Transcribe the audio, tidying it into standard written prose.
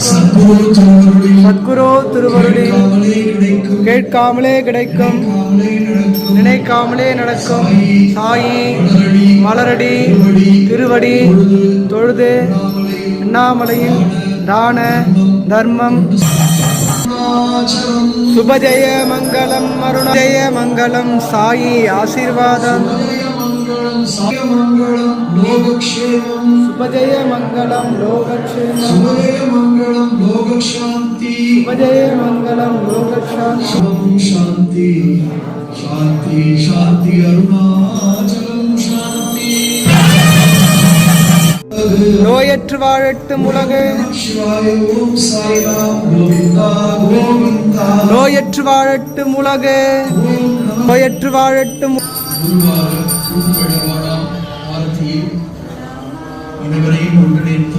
சத்குரு திருவருளி கேட்காமலே கிடைக்கும், நினைக்காமலே நடக்கும் சாயி மலரடி திருவடி தொழுது அண்ணாமலையில் தான தர்மம் சுபஜய மங்களம் அருணஜய மங்களம் சாயி ஆசீர்வாதம் சுபஜய மங்களம் லோகக்ஷேமம் சுபஜய மங்களம் லோகக்ஷேமம் சாந்தி சாந்தி சாந்தி அருணாச்சலம் சாந்தி. நோயற்று வாழட்டும் உலகு, நோயற்று வாழட்டும் உலகு, நோயற்று வாழட்டும். இதுவரையும் ஒன்றிணைந்து